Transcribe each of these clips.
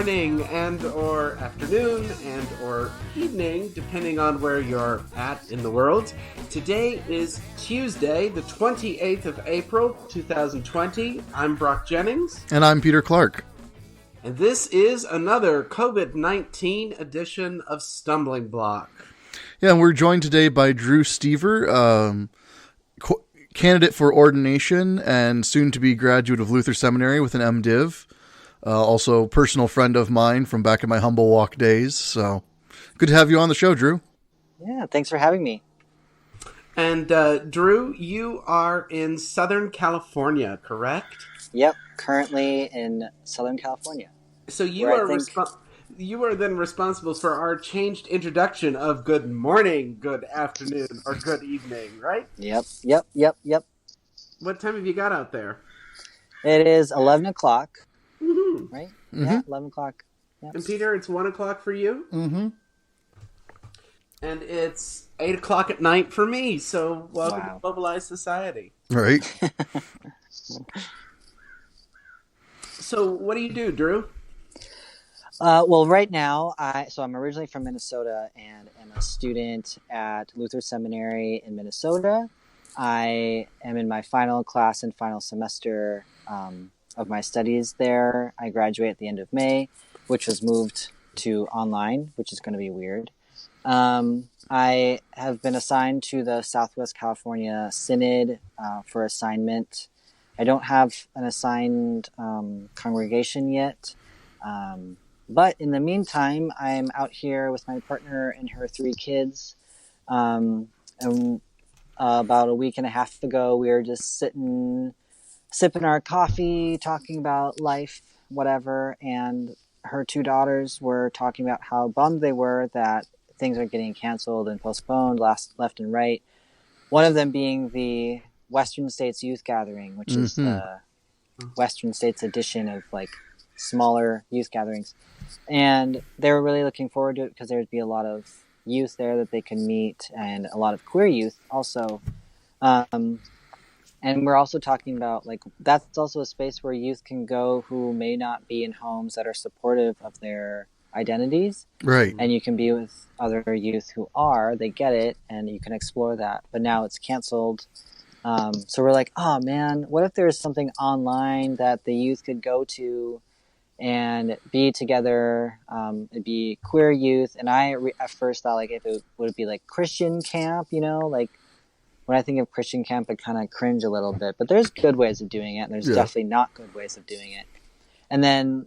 morning and or afternoon and or evening, depending on where you're at in the world. Today is Tuesday, the 28th of April, 2020. I'm Brock Jennings. And I'm Peter Clark. And this is another COVID-19 edition of Stumbling Block. Yeah, we're joined today by Drew Stever, candidate for ordination and soon-to-be graduate of Luther Seminary with an MDiv. Also personal friend of mine from back in my Humble Walk days. So good to have you on the show, Drew. Yeah, thanks for having me. And Drew, you are in Southern California, correct? Yep, currently in Southern California. So you are then responsible for our changed introduction of good morning, good afternoon, or good evening, right? Yep. What time have you got out there? It is 11 o'clock, Mm-hmm. right? Mm-hmm. Yeah, 11 o'clock. Yep. And Peter, it's 1 o'clock for you? Mm-hmm. And it's 8 o'clock at night for me, so welcome to Globalized Society. Right. So what do you do, Drew? Well, right now, I'm originally from Minnesota and am a student at Luther Seminary in Minnesota. I am in my final class and final semester of my studies there. I graduate at the end of May, which was moved to online, which is going to be weird. I have been assigned to the Southwest California Synod for assignment. I don't have an assigned congregation yet. But in the meantime, I'm out here with my partner and her 3 kids. And about a week and a half ago, we were just sipping our coffee, talking about life, whatever. And her 2 daughters were talking about how bummed they were that things are getting canceled and postponed left and right. One of them being the Western States Youth Gathering, which is the Western States edition of like smaller youth gatherings. And they were really looking forward to it because there would be a lot of youth there that they could meet and a lot of queer youth also. And we're also talking about like that's also a space where youth can go who may not be in homes that are supportive of their identities. Right. And you can be with other youth who they get it, and you can explore that. But now it's canceled. So we're like, oh man, what if there's something online that the youth could go to and be together? It'd be queer youth. And I at first thought like if it would be like Christian camp, like when I think of Christian camp, I kind of cringe a little bit, but there's good ways of doing it. And there's definitely not good ways of doing it. And then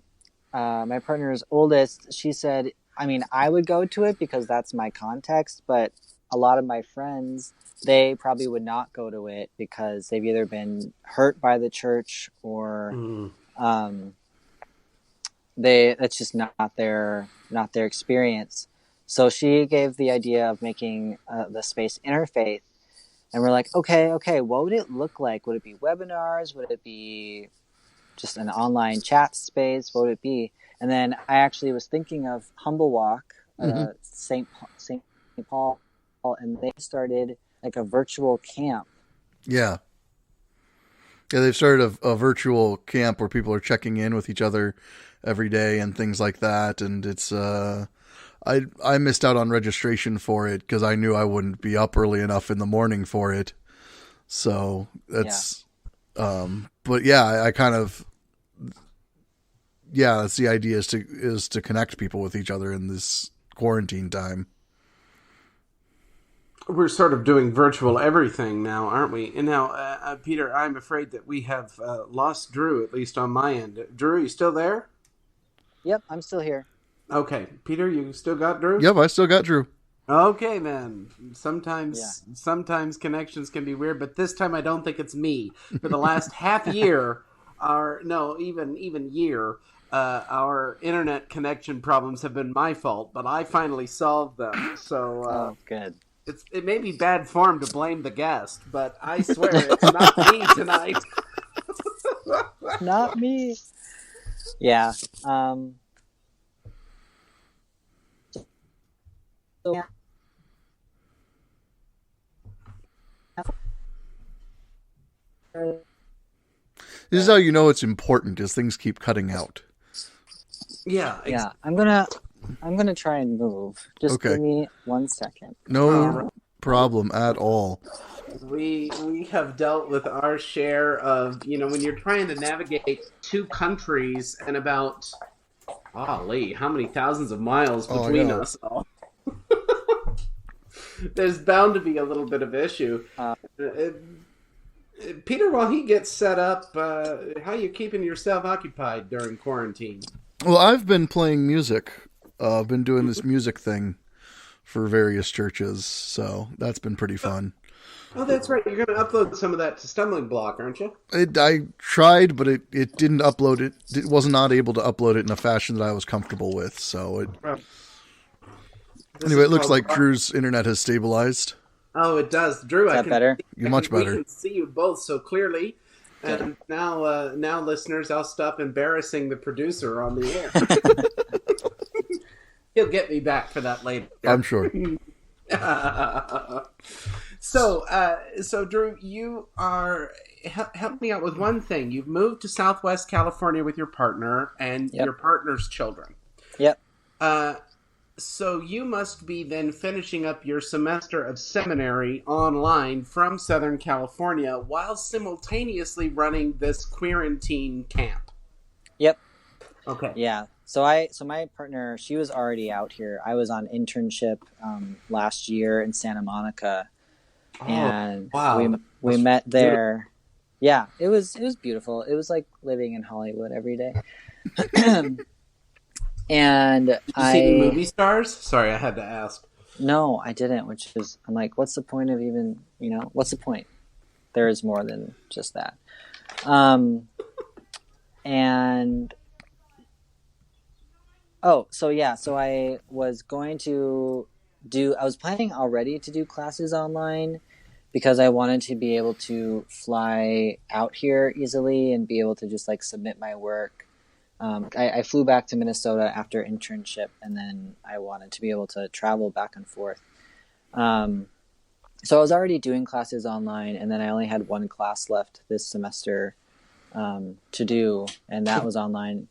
my partner's oldest, she said, I mean, I would go to it because that's my context, but a lot of my friends, they probably would not go to it because they've either been hurt by the church or that's just not their experience. So she gave the idea of making the space interfaith, and we're like, okay, what would it look like? Would it be webinars? Would it be just an online chat space? What would it be? And then I actually was thinking of Humble Walk, St. Paul, and they started like a virtual camp. Yeah, they've started a virtual camp where people are checking in with each other every day and things like that. And it's I missed out on registration for it because I knew I wouldn't be up early enough in the morning for it. So that's but yeah, I kind of that's the idea is to connect people with each other in this quarantine time. We're sort of doing virtual everything now, aren't we? And now, Peter, I'm afraid that we have lost Drew, at least on my end. Drew, you still there? Yep, I'm still here. Okay. Peter, you still got Drew? Yep, I still got Drew. Okay, man. Sometimes connections can be weird, but this time I don't think it's me. For the last half year, even year, our internet connection problems have been my fault, but I finally solved them. So, good. It may be bad form to blame the guest, but I swear it's not me tonight. Not me. Yeah. This is how you know it's important, as things keep cutting out. Yeah, I'm gonna try and move. Just Okay. give me 1 second. No problem at all. We have dealt with our share of, when you're trying to navigate two countries and about, golly, how many thousands of miles Oh, between yeah. us all. There's bound to be a little bit of issue. Peter, while he gets set up, how are you keeping yourself occupied during quarantine? Well, I've been playing music. I've been doing this music thing for various churches, so that's been pretty fun. Oh, that's right. You're going to upload some of that to Stumbling Block, aren't you? I tried, but it didn't upload it. It was not able to upload it in a fashion that I was comfortable with. So anyway, it looks like Drew's internet has stabilized. Oh, it does. Drew, Is that better? You're much better. We can see you both so clearly. And now, listeners, I'll stop embarrassing the producer on the air. He'll get me back for that later. I'm sure. So Drew, you are help me out with one thing. You've moved to Southwest California with your partner and your partner's children. Yep. So you must be then finishing up your semester of seminary online from Southern California while simultaneously running this Queeranteen Camp. Yep. Okay. Yeah. So my partner, she was already out here. I was on internship last year in Santa Monica, and we met there. Yeah, it was beautiful. It was like living in Hollywood every day. And Did you see the movie stars? Sorry, I had to ask. No, I didn't. Which is, I'm like, what's the point of even? What's the point? There is more than just that. And. Oh, so I was planning already to do classes online because I wanted to be able to fly out here easily and be able to just like submit my work. I flew back to Minnesota after internship, and then I wanted to be able to travel back and forth. So I was already doing classes online, and then I only had one class left this semester to do, and that was online.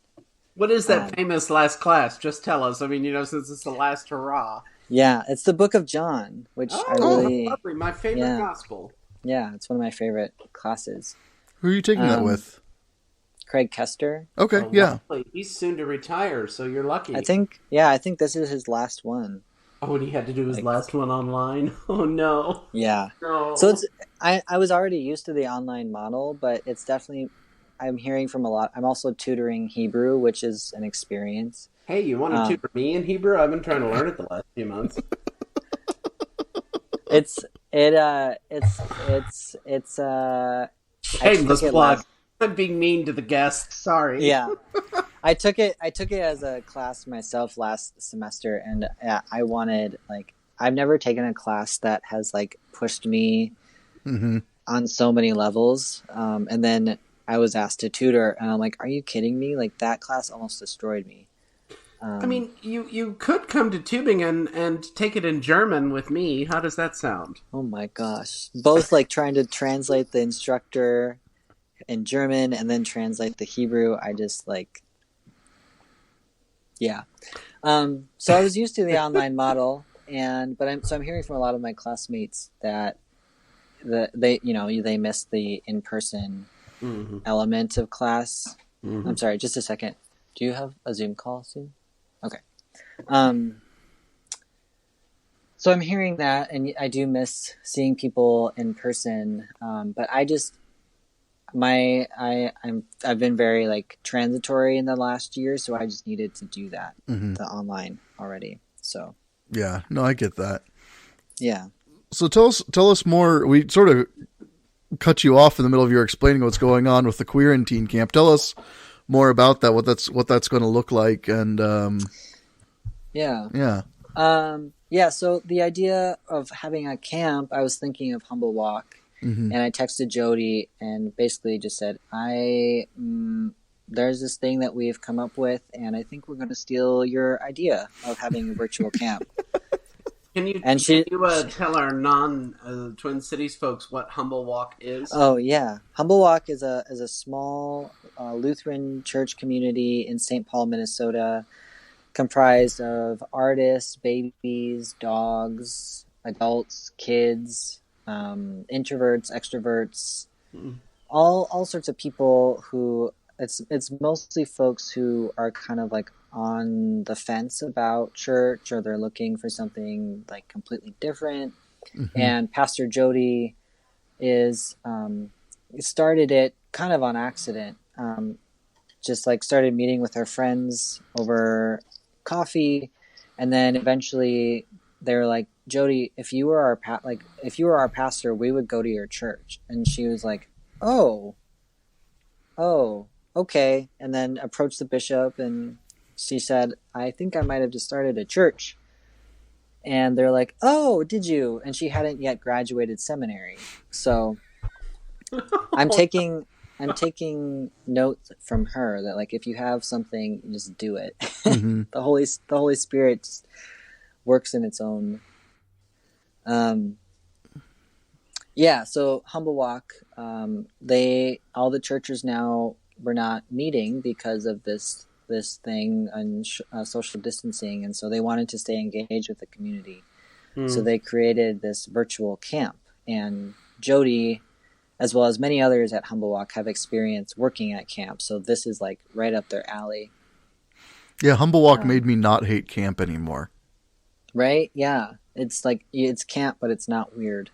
What is that famous last class? Just tell us. I mean, since it's the last hurrah. Yeah, it's the Book of John, which I really... lovely. My favorite gospel. Yeah, it's one of my favorite classes. Who are you taking that with? Craig Kester. Okay, yeah. Lovely. He's soon to retire, so you're lucky. I think this is his last one. Oh, and he had to do his last one online? Oh, no. Yeah. No. So I was already used to the online model, but it's definitely... I'm hearing from a lot. I'm also tutoring Hebrew, which is an experience. Hey, you want to tutor me in Hebrew? I've been trying to learn it the last few months. Shameless plug. I'm being mean to the guests. Sorry. Yeah, I took it as a class myself last semester, and I wanted I've never taken a class that has pushed me on so many levels, and then I was asked to tutor, and I'm like, are you kidding me? That class almost destroyed me. I mean, you could come to Tübingen and take it in German with me. How does that sound? Oh my gosh. Both trying to translate the instructor in German and then translate the Hebrew. I just yeah. So I was used to the online model, but I'm hearing from a lot of my classmates that they miss the in-person element of class. I'm sorry, just a second. Do you have a Zoom call soon? Okay. So I'm hearing that, and I do miss seeing people in person. But I've been very transitory in the last year, so I just needed to do that, the online already. So. Yeah, no, I get that. Yeah. So tell us more. We sort of cut you off in the middle of your explaining what's going on with the Queeranteen Camp. Tell us more about that, what that's going to look like, and so the idea of having a camp, I was thinking of Humble Walk, and I texted Jody and basically just said, there's this thing that we've come up with, and I think we're going to steal your idea of having a virtual camp. And she, tell our non Twin Cities folks what Humble Walk is? oh yeah, Humble Walk is a small Lutheran church community in St. Paul, Minnesota, comprised of artists, babies, dogs, adults, kids, introverts, extroverts, all sorts of people who it's mostly folks who are kind of like on the fence about church, or they're looking for something like completely different. And Pastor Jody is started it kind of on accident. Just like started meeting with her friends over coffee, and then eventually they were like, Jody, if you were our pastor, we would go to your church. And she was like, oh, okay. And then approached the bishop, and she said, I think I might have just started a church. And they're like, oh, did you? And she hadn't yet graduated seminary. So I'm taking notes from her that, like, if you have something, you just do it. The Holy Spirit just works in its own. So Humble Walk, all the churches now were not meeting because of this thing on social distancing, and so they wanted to stay engaged with the community. So they created this virtual camp, and Jody, as well as many others at Humble Walk, have experience working at camp, so this is like right up their alley. Yeah, Humble Walk made me not hate camp anymore. Right? Yeah. It's like, it's camp, but it's not weird.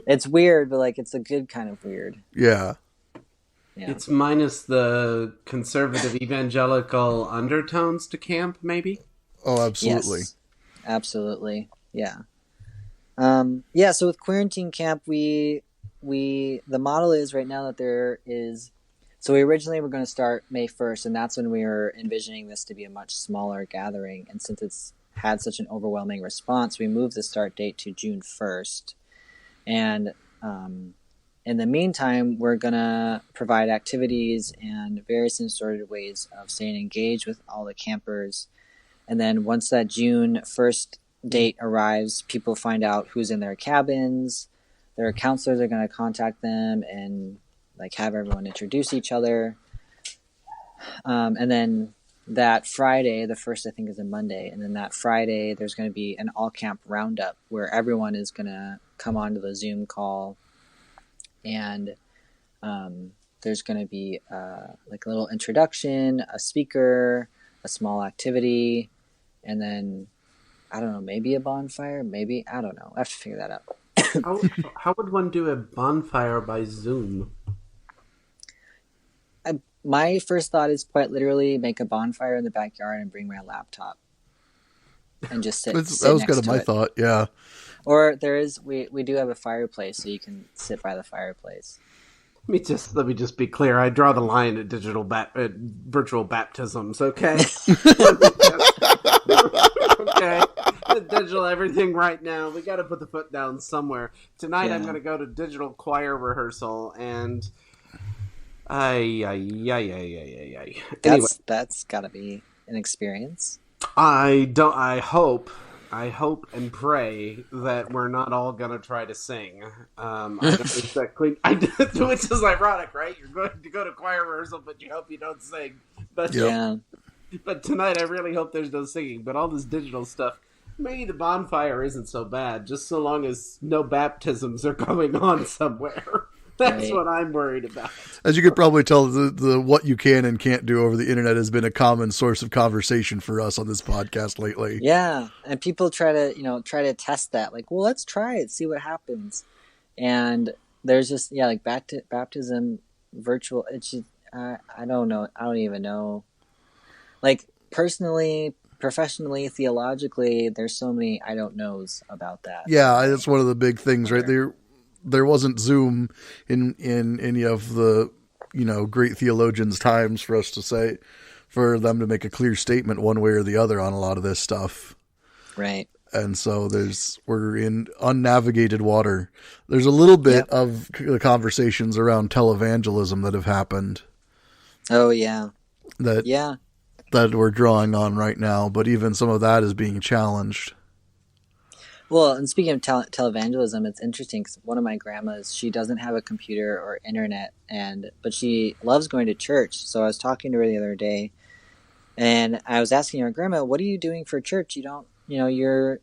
It's weird, but like it's a good kind of weird. Yeah. It's minus the conservative evangelical undertones to camp, maybe? Oh, absolutely. Yes, absolutely. Yeah. So with Queeranteen Camp, the model is right now that there is, so we originally were going to start May 1st, and that's when we were envisioning this to be a much smaller gathering. And since it's had such an overwhelming response, we moved the start date to June 1st. And in the meantime, we're going to provide activities and various assorted ways of staying engaged with all the campers. And then once that June 1st date arrives, people find out who's in their cabins. Their counselors are going to contact them and like have everyone introduce each other. And then that Friday, the 1st I think is a Monday, and then that Friday there's going to be an all-camp roundup where everyone is going to come onto the Zoom call, and there's going to be like a little introduction, a speaker, a small activity, and then I don't know, maybe a bonfire, maybe, I don't know. I have to figure that out. How would one do a bonfire by Zoom? My first thought is quite literally make a bonfire in the backyard and bring my laptop and just sit. That was kind of my thought, yeah. Or we do have a fireplace, so you can sit by the fireplace. Let me just be clear. I draw the line at virtual baptisms. Okay. Okay. Digital everything right now. We got to put the foot down somewhere. Tonight I'm going to go to digital choir rehearsal, and Anyway, that's got to be an experience. I hope and pray that we're not all gonna try to sing. I don't exactly. Which is ironic, right? You're going to go to choir rehearsal, but you hope you don't sing. But But tonight, I really hope there's no singing. But all this digital stuff, maybe the bonfire isn't so bad, just so long as no baptisms are going on somewhere. That's what I'm worried about. As you could probably tell, the what you can and can't do over the internet has been a common source of conversation for us on this podcast lately. Yeah, and people try to test that. Like, well, let's try it, see what happens. And there's just like baptism virtual. It's just, I don't know. I don't even know. Like personally, professionally, theologically, there's so many I don't knows about that. Yeah, that's one of the big things, right there. There wasn't Zoom in any of the, great theologians' times for us to say, for them to make a clear statement one way or the other on a lot of this stuff. Right. And so we're in unnavigated water. There's a little bit of the conversations around televangelism that have happened. Oh yeah. That we're drawing on right now, but even some of that is being challenged. Well, and speaking of televangelism, it's interesting because one of my grandmas, she doesn't have a computer or internet, but she loves going to church. So I was talking to her the other day, and I was asking her, Grandma, what are you doing for church? Your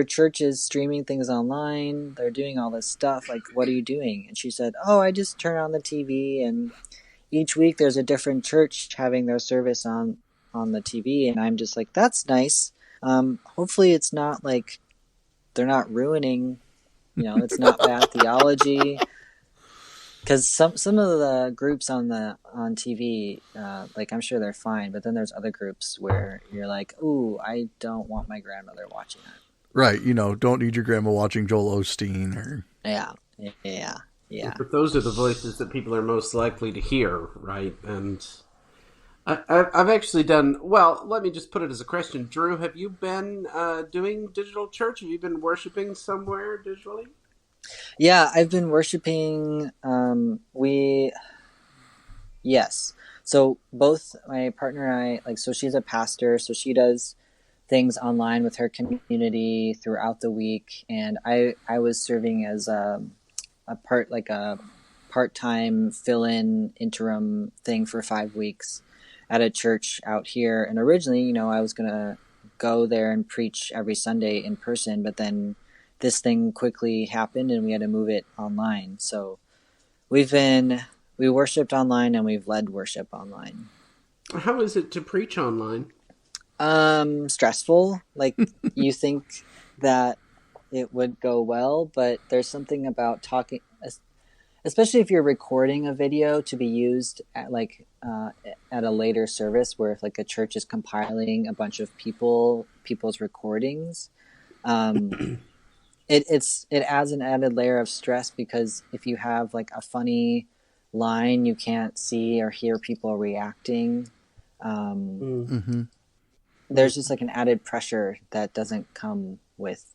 church is streaming things online. They're doing all this stuff. Like, what are you doing? And she said, oh, I just turn on the TV, and each week there's a different church having their service on the TV. And I'm just like, that's nice. Hopefully it's not like they're not ruining, it's not bad theology. Because some of the groups on TV, like I'm sure they're fine, but then there's other groups where you're like, ooh, I don't want my grandmother watching that. Right, don't need your grandma watching Joel Osteen or... Yeah. But those are the voices that people are most likely to hear, right? And I've actually done... Well, let me just put it as a question. Drew, have you been doing digital church? Have you been worshiping somewhere digitally? Yeah, I've been worshiping... Yes. So both my partner and I, so she's a pastor, so she does things online with her community throughout the week, and I was serving as a part-time fill-in interim thing for 5 weeks at a church out here. And originally, I was gonna go there and preach every Sunday in person, but then this thing quickly happened and we had to move it online. So we worshiped online and we've led worship online. How is it to preach online? Stressful. Like, you think that it would go well, but there's something about talking, especially if you're recording a video to be used at at a later service, where if a church is compiling a bunch of people's recordings, it adds an added layer of stress, because if you have a funny line, you can't see or hear people reacting. There's just an added pressure that doesn't come with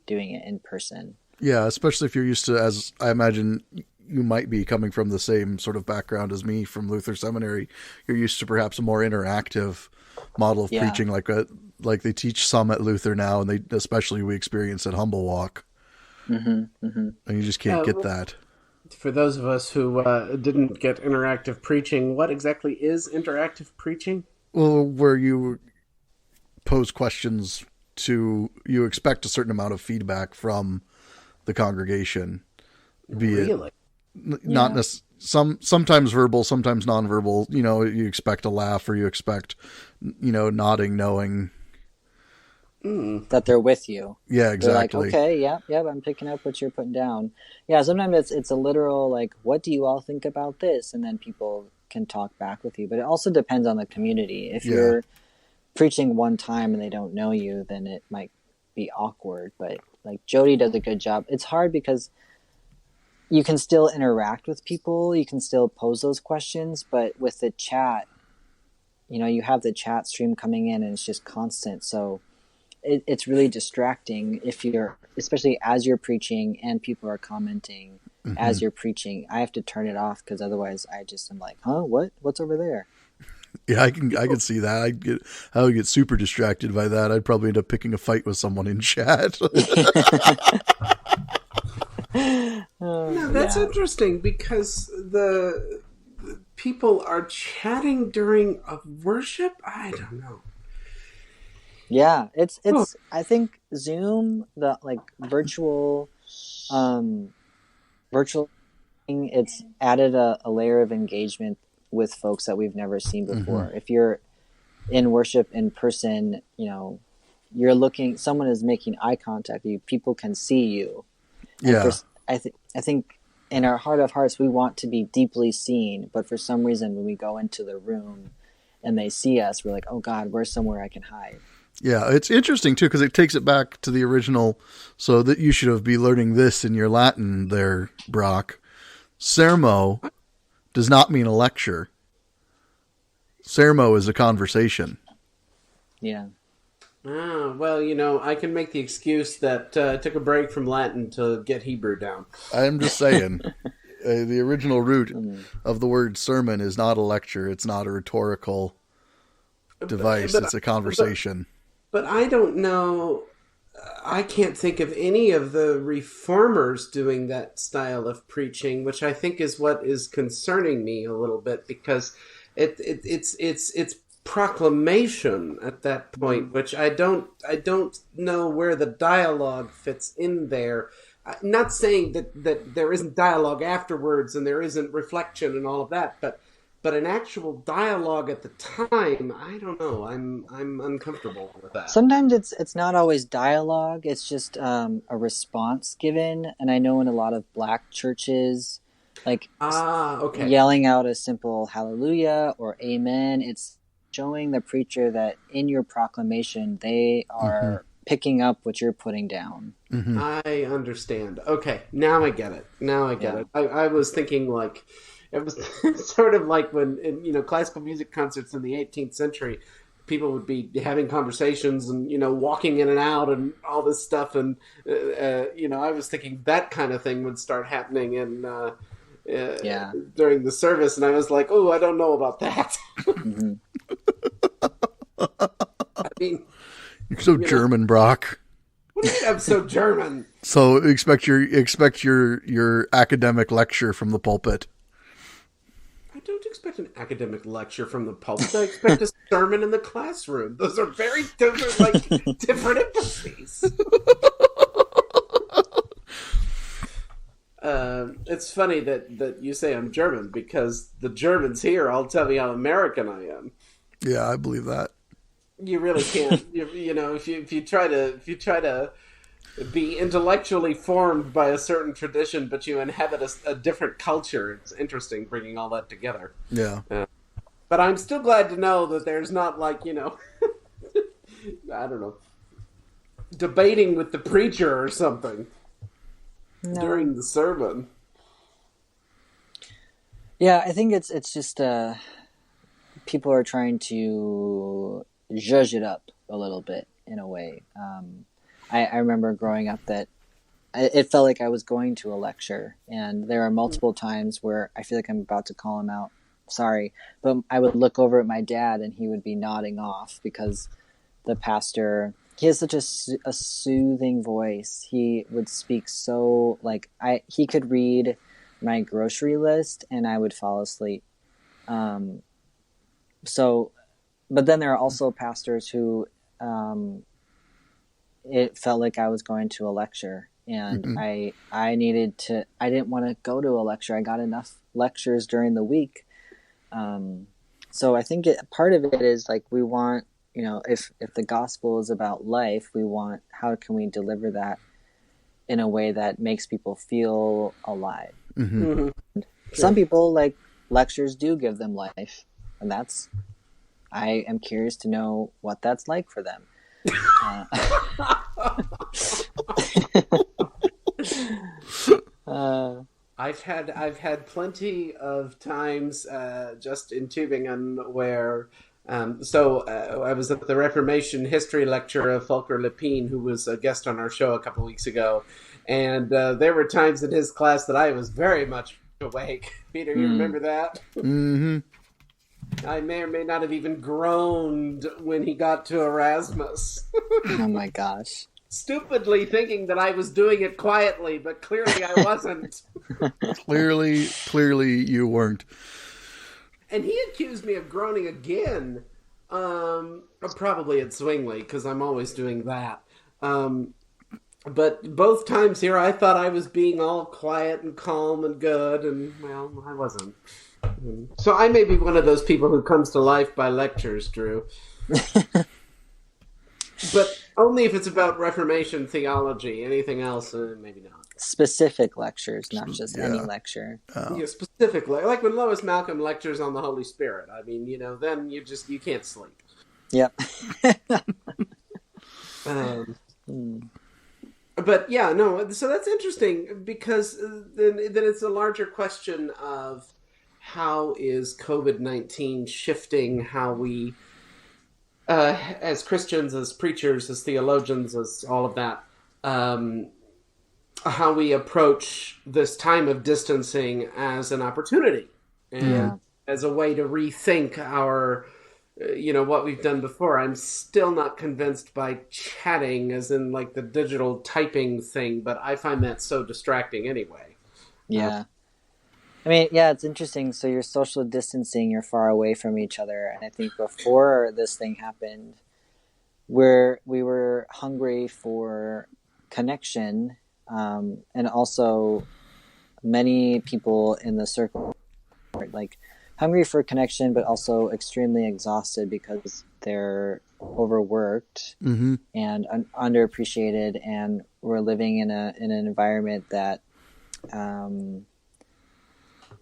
doing it in person. Yeah, especially if you're used to, as I imagine you might be coming from the same sort of background as me from Luther Seminary, you're used to perhaps a more interactive model of preaching, like they teach some at Luther now, and especially we experience at Humble Walk. And you just can't get that. For those of us who didn't get interactive preaching, what exactly is interactive preaching? Well, where you pose questions you expect a certain amount of feedback from the congregation, Really? Not sometimes verbal, sometimes nonverbal. You expect a laugh, or you expect, nodding, knowing that they're with you. Yeah, exactly. They're like, okay, yep, I'm picking up what you're putting down. Yeah, sometimes it's a literal, what do you all think about this? And then people can talk back with you. But it also depends on the community. If you're preaching one time and they don't know you, then it might be awkward. But Jody does a good job. It's hard because you can still interact with people, you can still pose those questions, but with the chat, you have the chat stream coming in and it's just constant. So it's really distracting especially as you're preaching and people are commenting as you're preaching. I have to turn it off, because otherwise I'm like, huh, what's over there? Yeah, I can see that. I would get super distracted by that. I'd probably end up picking a fight with someone in chat. No, that's interesting, because the people are chatting during a worship. I don't know. Yeah, it's. I think Zoom, the virtual thing, it's added a layer of engagement with folks that we've never seen before. If you're in worship in person, you're looking. Someone is making eye contact with you. People can see you. And I think in our heart of hearts, we want to be deeply seen, but for some reason, when we go into the room and they see us, we're like, oh God, where's somewhere I can hide? Yeah, it's interesting too, because it takes it back to the original. So that you should be learning this in your Latin there, Brock. Sermo does not mean a lecture. Sermo is a conversation. Yeah. Well, I can make the excuse that I took a break from Latin to get Hebrew down. I'm just saying, the original root of the word sermon is not a lecture. It's not a rhetorical device. It's a conversation. But I don't know. I can't think of any of the reformers doing that style of preaching, which I think is what is concerning me a little bit, because it's proclamation at that point, which I don't know where the dialogue fits in there. I'm not saying that there isn't dialogue afterwards and there isn't reflection and all of that, but an actual dialogue at the time, I don't know. I'm uncomfortable with that. Sometimes it's not always dialogue. It's just a response given. And I know in a lot of Black churches, like yelling out a simple hallelujah or amen, it's showing the preacher that in your proclamation they are picking up what you're putting down. I understand. Okay, now I get it. I was thinking like, it was sort of like when, in, classical music concerts in the 18th century, people would be having conversations and, walking in and out and all this stuff. And, I was thinking that kind of thing would start happening during the service. And I was like, oh, I don't know about that. I mean, you're so German, Brock. What do you mean I'm so German? So expect your academic lecture from the pulpit. I don't expect an academic lecture from the pulpit. I expect a sermon in the classroom. Those are very different, different emphases. It's funny that you say I'm German, because the Germans here all tell me how American I am. Yeah, I believe that. You really can't. If you try to be intellectually formed by a certain tradition, but you inhabit a different culture, it's interesting bringing all that together. Yeah. But I'm still glad to know that there's not I don't know, debating with the preacher or something during the sermon. Yeah, I think it's just people are trying to zhuzh it up a little bit in a way. I remember growing up that it felt like I was going to a lecture, and there are multiple times where I feel like I'm about to call him out. Sorry, but I would look over at my dad and he would be nodding off because the pastor, he has such a soothing voice. He would speak so he could read my grocery list and I would fall asleep. But then there are also pastors who, it felt like I was going to a lecture, and I didn't want to go to a lecture. I got enough lectures during the week. So I think part of it is like, we want, if the gospel is about life, we want, how can we deliver that in a way that makes people feel alive? Some people, like, lectures do give them life, and I am curious to know what that's like for them. I've had plenty of times just in Tübingen where I was at the Reformation history lecture of Volker Lepine, who was a guest on our show a couple weeks ago, and there were times in his class that I was very much awake. Peter, you remember that? Mm-hmm. I may or may not have even groaned when he got to Erasmus. Oh my gosh. Stupidly thinking that I was doing it quietly, but clearly I wasn't. Clearly you weren't. And he accused me of groaning again, probably at Zwingli, because I'm always doing that. But both times here, I thought I was being all quiet and calm and good, and, well, I wasn't. So I may be one of those people who comes to life by lectures, Drew. But only if it's about Reformation theology. Anything else, maybe not. Specific lectures, not just any lecture. Yeah, specifically. Like when Lois Malcolm lectures on the Holy Spirit. I mean, then you can't sleep. Yep. But yeah, no, so that's interesting, because then it's a larger question of how is COVID-19 shifting how we, as Christians, as preachers, as theologians, as all of that, how we approach this time of distancing as an opportunity and as a way to rethink our what we've done before. I'm still not convinced by chatting as in like the digital typing thing, but I find that so distracting anyway. Yeah. I mean, yeah, it's interesting. So you're social distancing, you're far away from each other. And I think before this thing happened, we were hungry for connection, and also many people in the circle were like hungry for connection, but also extremely exhausted because they're overworked and underappreciated, and we're living in an environment that,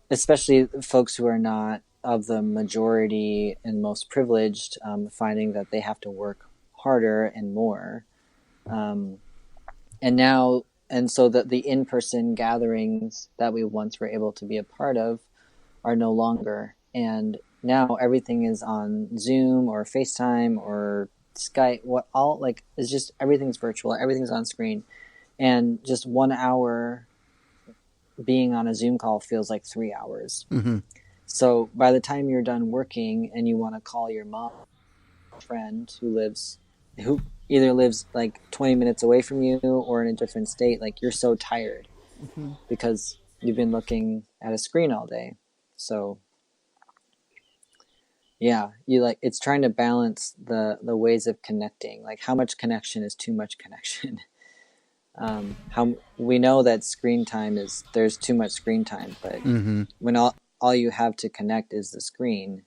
especially folks who are not of the majority and most privileged, finding that they have to work harder and more, and so that the in-person gatherings that we once were able to be a part of are no longer, and now everything is on Zoom or FaceTime or Skype. It's just everything's virtual, everything's on screen, and just 1 hour being on a Zoom call feels like 3 hours. So by the time you're done working and you want to call your mom, friend who either lives like 20 minutes away from you or in a different state, like you're so tired because you've been looking at a screen all day. So yeah, it's trying to balance the ways of connecting, like how much connection is too much connection. How we know that there's too much screen time, but when all you have to connect is the screen,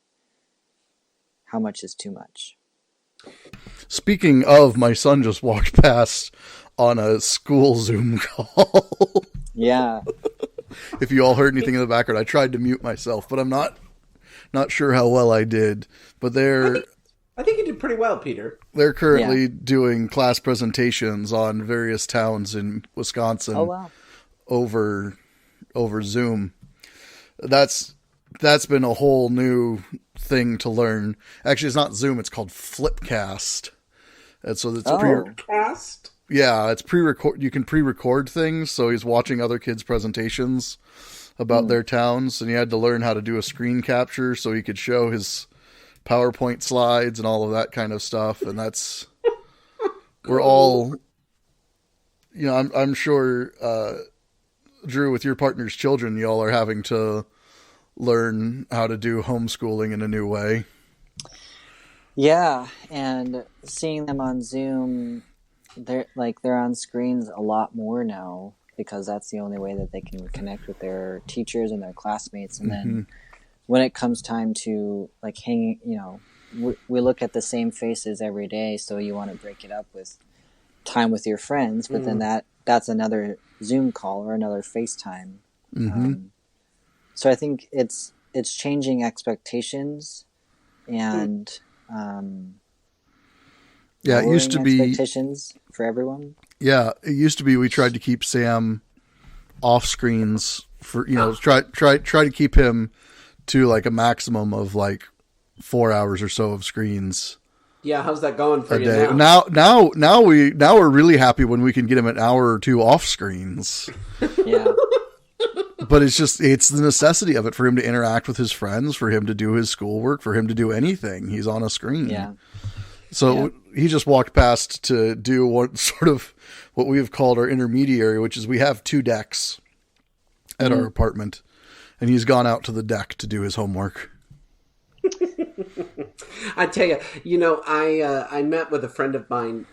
how much is too much? Speaking of, my son just walked past on a school Zoom call. Yeah. If you all heard anything in the background, I tried to mute myself, but I'm not sure how well I did. But I think you did pretty well, Peter. They're currently doing class presentations on various towns in Wisconsin. Oh, wow. over Zoom. That's been a whole new thing to learn. Actually, it's not Zoom, it's called Flipcast. And so it's Flipcast? Yeah, it's pre-record. You can pre-record things, so he's watching other kids' presentations about their towns, and he had to learn how to do a screen capture so he could show his PowerPoint slides and all of that kind of stuff. And that's we're all, I'm sure, Drew, with your partner's children, y'all are having to learn how to do homeschooling in a new way. Yeah, and seeing them on Zoom, they're on screens a lot more now because that's the only way that they can connect with their teachers and their classmates. And then when it comes time to like hanging, we look at the same faces every day, so you want to break it up with time with your friends, but then that's another Zoom call or another FaceTime. So I think it's changing expectations and it used to be expectations for everyone. Yeah, it used to be we tried to keep Sam off screens for try to keep him to like a maximum of like 4 hours or so of screens. Yeah, how's that going for a you day. now? Now we're really happy when we can get him an hour or two off screens. Yeah. But it's the necessity of it for him to interact with his friends, for him to do his schoolwork, for him to do anything. He's on a screen. Yeah. So he just walked past to do what we have called our intermediary, which is we have 2 decks at our apartment, and he's gone out to the deck to do his homework. I tell you, I met with a friend of mine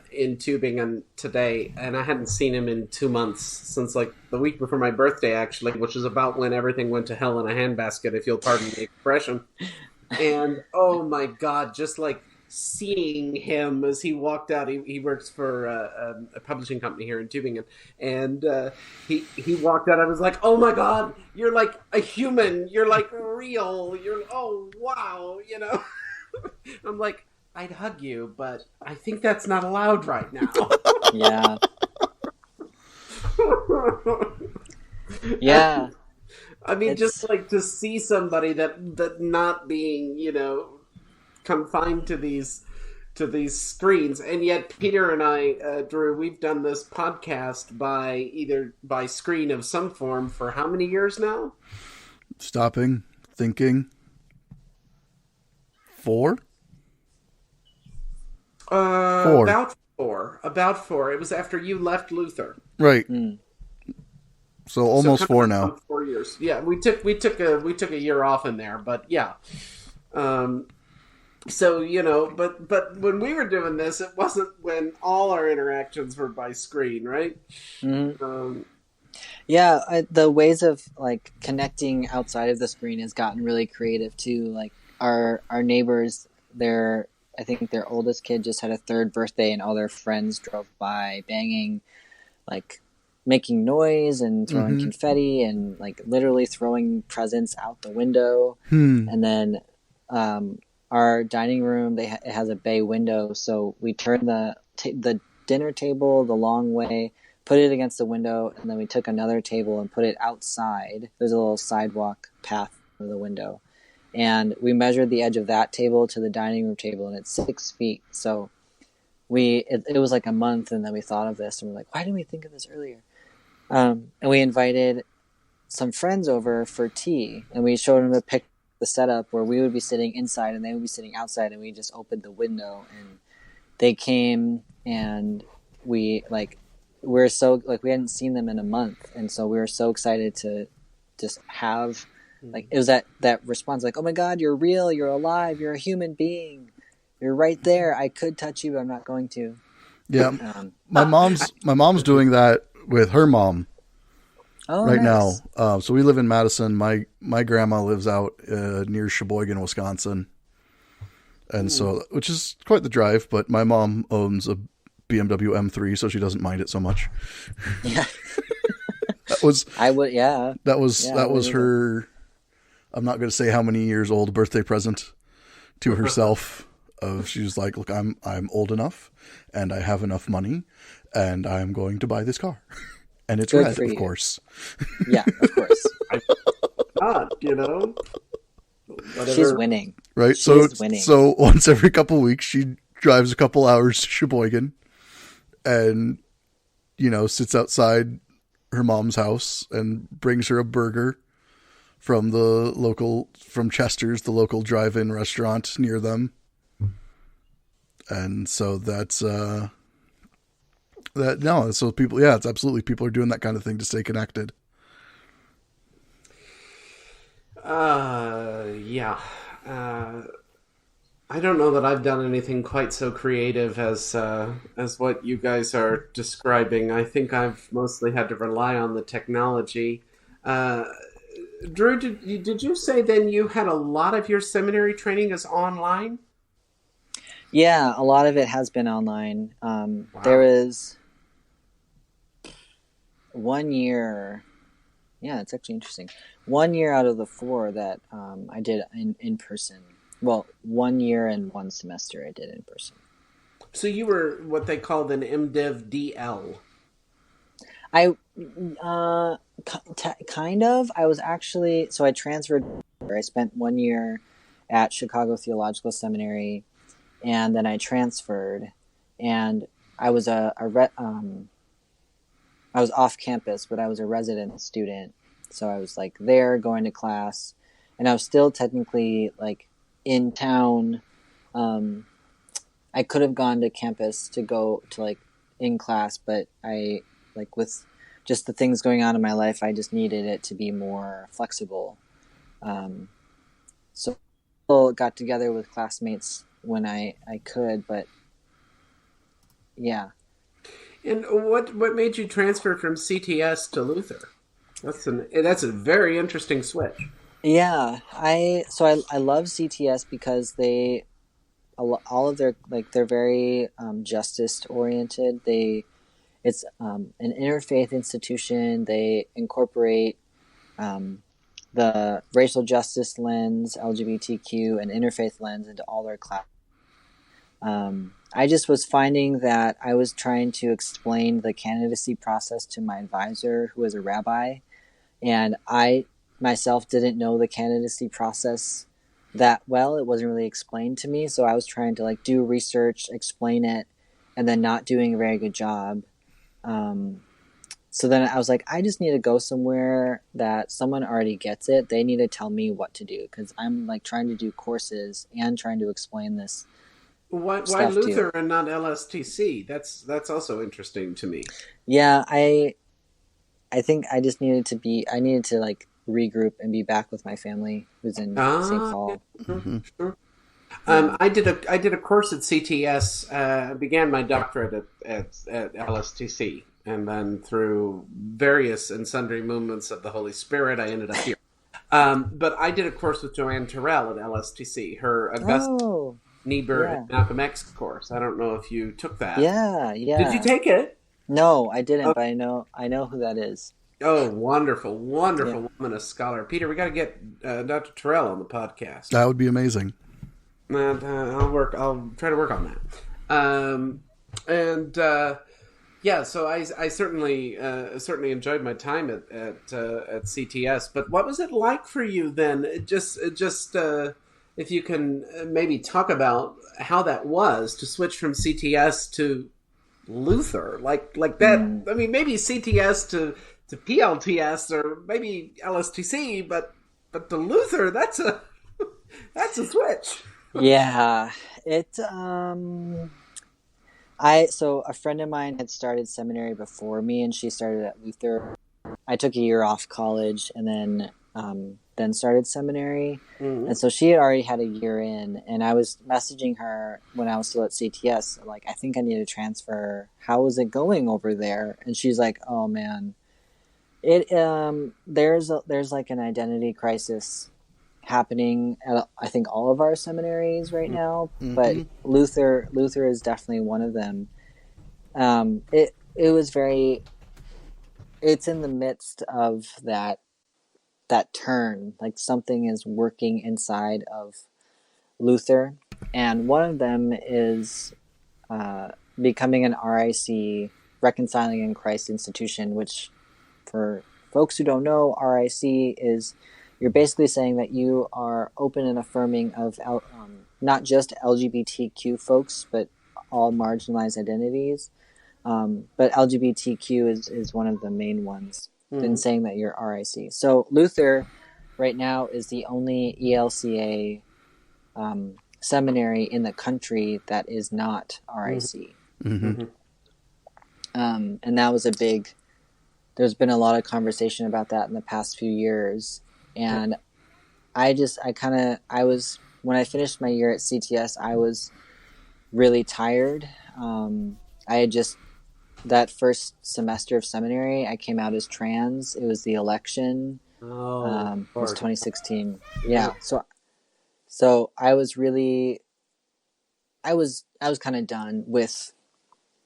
in Tübingen today, and I hadn't seen him in 2 months, since like the week before my birthday, actually, which is about when everything went to hell in a handbasket, if you'll pardon the expression. And oh my God, just like seeing him as he walked out. He works for a publishing company here in Tübingen, and he walked out. I was like, oh my God, you're like a human. You're like real. Oh wow, I'm like, I'd hug you, but I think that's not allowed right now. Yeah. Yeah. I mean, just like to see somebody that not being, confined to these screens, and yet Peter and I, Drew, we've done this podcast by screen of some form for how many years now? Stopping, thinking. 4? Four. About 4. It was after you left Luther. Right. So almost 4 now. 4 years. Yeah, we took a year off in there, but yeah. So but when we were doing this, it wasn't when all our interactions were by screen, right? Mm-hmm. The ways of like connecting outside of the screen has gotten really creative too. Like our neighbors, I think their oldest kid just had a 3rd birthday, and all their friends drove by, banging, like making noise and throwing confetti and like literally throwing presents out the window. And then our dining room, it has a bay window, so we turned the dinner table the long way, put it against the window, and then we took another table and put it outside. There's a little sidewalk path to the window, and we measured the edge of that table to the dining room table, and it's 6 feet. So it was like a month, and then we thought of this, and we're like, why didn't we think of this earlier? And we invited some friends over for tea, and we showed them the setup where we would be sitting inside and they would be sitting outside, and we just opened the window and they came, and we're so like, we hadn't seen them in a month, and so we were so excited to just have like, it was that response, like, oh my God, you're real, you're alive, you're a human being, you're right there, I could touch you, but I'm not going to. Yeah. My mom's doing that with her mom right nice. now. So we live in Madison. My grandma lives out near Sheboygan, Wisconsin. And so, which is quite the drive, but my mom owns a BMW M3, so she doesn't mind it so much. Yeah. That was That was her, I'm not going to say how many years old, birthday present to herself. She was like, look, I'm old enough and I have enough money and I'm going to buy this car. And it's red, of course. Yeah, of course. Whatever. She's winning. Right? She's winning. So once every couple weeks, she drives a couple hours to Sheboygan and, sits outside her mom's house and brings her a burger from Chester's, the local drive-in restaurant near them. And so that's, so people, it's absolutely, people are doing that kind of thing to stay connected. Yeah. I don't know that I've done anything quite so creative as what you guys are describing. I think I've mostly had to rely on the technology. Drew, did you say then you had a lot of your seminary training is online? Yeah, a lot of it has been online. Wow. There is 1 year. Yeah, it's actually interesting. 1 year out of the 4 that I did in person. Well, 1 year and 1 semester I did in person. So you were what they called an MDiv DL. Kind of. I was actually, so I transferred. I spent 1 year at Chicago Theological Seminary, and then I transferred, and I was I was off campus, but I was a resident student. So I was like there going to class, and I was still technically like in town. I could have gone to campus to go to like in class, but I like with just the things going on in my life, I just needed it to be more flexible. So I got together with classmates when I could, but yeah. And what made you transfer from CTS to Luther? That's a very interesting switch. Yeah, I love CTS because all of their they're very justice oriented. It's an interfaith institution. They incorporate the racial justice lens, LGBTQ, and interfaith lens into all their classes. I just was finding that I was trying to explain the candidacy process to my advisor, who is a rabbi, and I myself didn't know the candidacy process that well. It wasn't really explained to me, so I was trying to like do research, explain it, and then not doing a very good job. so then I was like, I just need to go somewhere that someone already gets it. They need to tell me what to do, because I'm like trying to do courses and trying to explain this Why stuff Luther too. and not LSTC? That's also interesting to me. Yeah, I think I just I needed to like regroup and be back with my family who's in St. Ah, yeah, Paul. sure, sure. Yeah. I did a course at CTS. Began my doctorate at LSTC, and then through various and sundry movements of the Holy Spirit, I ended up here. But I did a course with Joanne Terrell at LSTC, her Augustus Oh, Niebuhr and yeah. Malcolm X course. I don't know if you took that. Yeah, Did you yeah. take it? No, I didn't, Oh, but I know who that is. oh, wonderful, Yeah. wonderful woman, a scholar. Peter, we got to get Dr. Terrell on the podcast. That would be amazing. And I'll try to work on that. And yeah, so I certainly enjoyed my time at CTS. But what was it like for you then? Just if you can maybe talk about how that was to switch from CTS to Luther, like that. Mm. I mean, maybe CTS to PLTS or maybe LSTC, but to Luther, that's a switch. Yeah. It I so a friend of mine had started seminary before me, and she started at Luther. I took a year off college and then started seminary. Mm-hmm. And so she had already had a year in, and I was messaging her when I was still at CTS, like, I think I need to transfer. How is it going over there? And she's like, oh man, there's like an identity crisis happening at, I think, all of our seminaries right now, but Luther is definitely one of them. It was very, it's in the midst of that turn, like something is working inside of Luther, and one of them is becoming an RIC, Reconciling in Christ institution, which, for folks who don't know, RIC is, you're basically saying that you are open and affirming of not just LGBTQ folks, but all marginalized identities. But LGBTQ is one of the main ones in saying that you're RIC. So Luther right now is the only ELCA seminary in the country that is not RIC. Mm-hmm. And that was a big, there's been a lot of conversation about that in the past few years. And when I finished my year at CTS, I was really tired. I had just, that first semester of seminary, I came out as trans. It was the election. It was 2016. Yeah. So I was really, I was kind of done with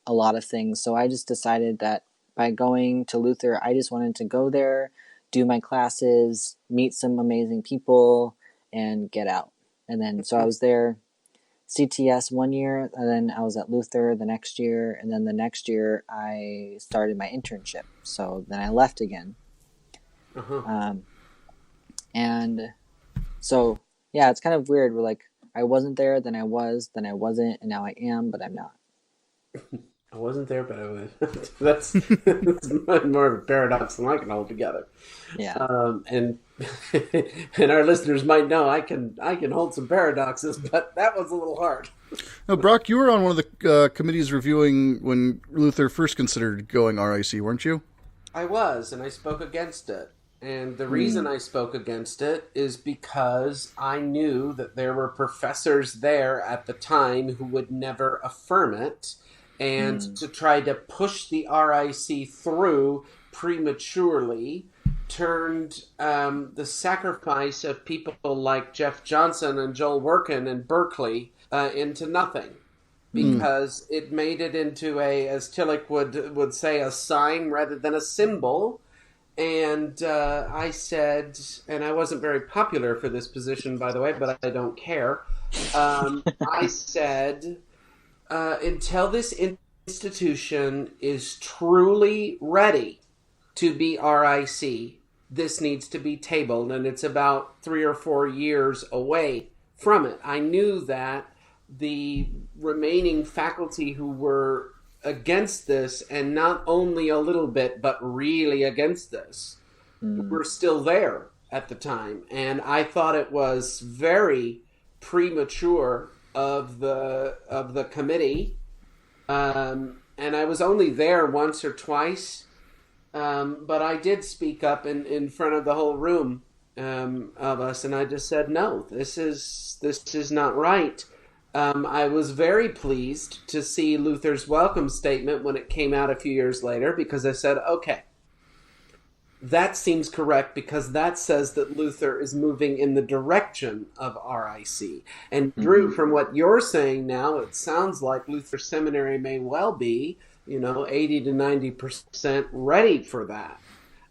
a lot of things. So I just decided that by going to Luther, I just wanted to go there, do my classes, meet some amazing people, and get out. And then, so I was there CTS 1 year, and then I was at Luther the next year, and then the next year I started my internship. So then I left again. And so, yeah, it's kind of weird. We're like, I wasn't there, then I was, then I wasn't, and now I am, but I'm not. I wasn't there, but I was. that's more of a paradox than I can hold together. Yeah. And and our listeners might know I can hold some paradoxes, but that was a little hard. Now, Brock, you were on one of the committees reviewing when Luther first considered going RIC, weren't you? I was, and I spoke against it. And the reason I spoke against it is because I knew that there were professors there at the time who would never affirm it, and to try to push the RIC through prematurely turned the sacrifice of people like Jeff Johnson and Joel Workin in Berkeley into nothing. Because it made it into as Tillich would say, a sign rather than a symbol. And I said, and I wasn't very popular for this position, by the way, but I don't care. I said, until this institution is truly ready to be RIC, this needs to be tabled, and it's about 3 or 4 years away from it. I knew that the remaining faculty who were against this, and not only a little bit, but really against this, were still there at the time. And I thought it was very premature of the committee. And I was only there once or twice, but I did speak up in front of the whole room of us, and I just said, no, this is not right. I was very pleased to see Luther's welcome statement when it came out a few years later, because I said, okay, that seems correct, because that says that Luther is moving in the direction of RIC. And Drew, from what you're saying now, it sounds like Luther Seminary may well be, 80 to 90% ready for that.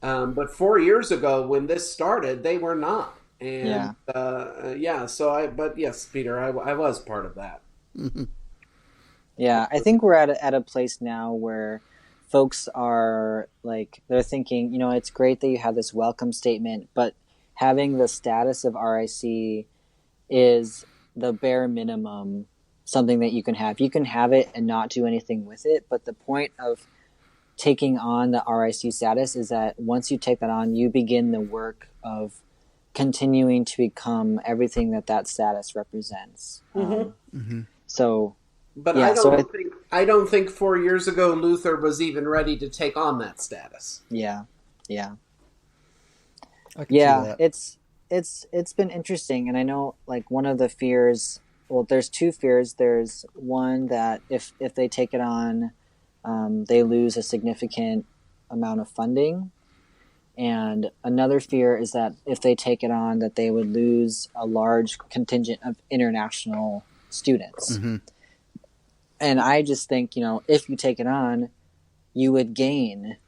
But 4 years ago, when this started, they were not. And but yes, Peter, I was part of that. Yeah, I think we're at a place now where folks are like, they're thinking, it's great that you have this welcome statement, but having the status of RIC is the bare minimum, something that you can have. You can have it and not do anything with it, but the point of taking on the RIC status is that once you take that on, you begin the work of continuing to become everything that status represents. So, but yeah, I don't think 4 years ago Luther was even ready to take on that status. Yeah. Yeah, it's been interesting, and I know like one of the fears. Well, there's two fears. There's one that if they take it on, they lose a significant amount of funding. And another fear is that if they take it on, that they would lose a large contingent of international students. And I just think, if you take it on, you would gain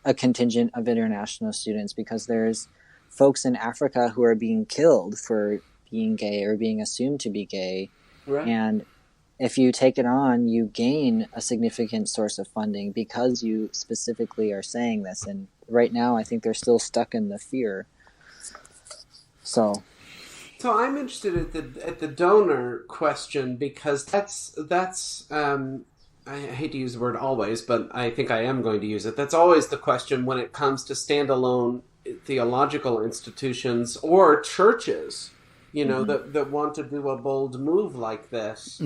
a contingent of international students, because there's folks in Africa who are being killed for being gay or being assumed to be gay. Right. And if you take it on, you gain a significant source of funding because you specifically are saying this. And right now, I think they're still stuck in the fear. So I'm interested at the donor question, because that's I hate to use the word always, but I think I am going to use it. That's always the question when it comes to standalone theological institutions or churches, that want to do a bold move like this.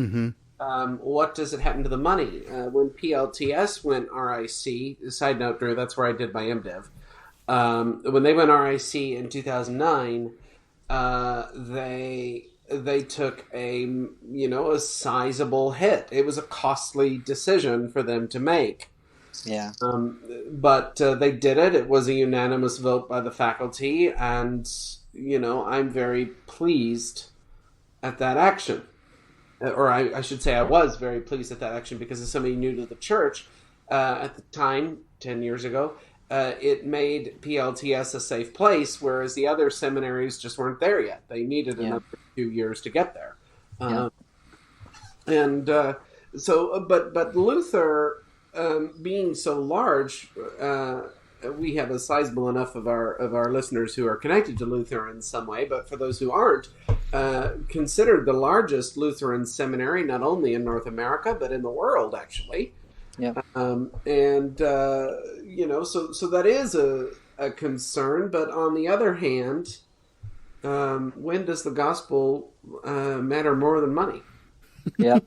What does it happen to the money? When PLTS went RIC, side note, Drew, that's where I did my MDiv. When they went RIC in 2009, they took a sizable hit. It was a costly decision for them to make. Yeah. But they did it. It was a unanimous vote by the faculty, and I'm very pleased at that action. Or I should say I was very pleased at that action, because as somebody new to the church at the time, 10 years ago, it made PLTS a safe place, whereas the other seminaries just weren't there yet. They needed another few years to get there. But Luther, being so large, we have a sizable enough of our listeners who are connected to Luther in some way, but for those who aren't, considered the largest Lutheran seminary, not only in North America, but in the world, actually. Yeah. So that is a concern, but on the other hand, when does the gospel matter more than money? Yeah.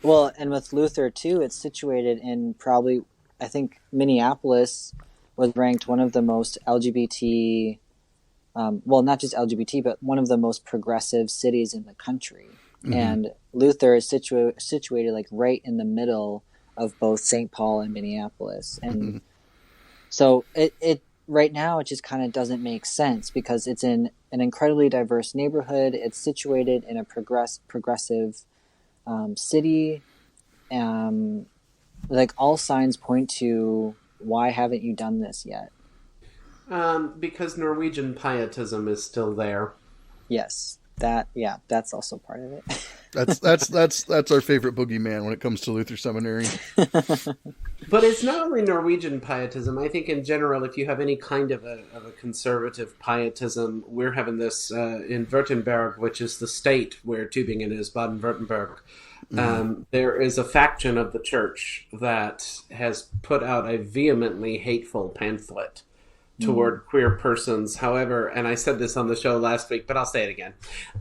Well, and with Luther too, it's situated in probably, I think Minneapolis was ranked one of the most LGBT, not just LGBT, but one of the most progressive cities in the country. And Luther is situated like right in the middle of both St. Paul and Minneapolis. And so it right now, it just kind of doesn't make sense, because it's in an incredibly diverse neighborhood. It's situated in a progressive city. Like all signs point to, why haven't you done this yet? Because Norwegian pietism is still there. Yes, that's also part of it. That's our favorite boogeyman when it comes to Luther Seminary. But it's not only Norwegian pietism. I think in general, if you have any kind of a conservative pietism, we're having this in Württemberg, which is the state where Tübingen is, Baden-Württemberg. There is a faction of the church that has put out a vehemently hateful pamphlet toward queer persons. However, and I said this on the show last week, but I'll say it again.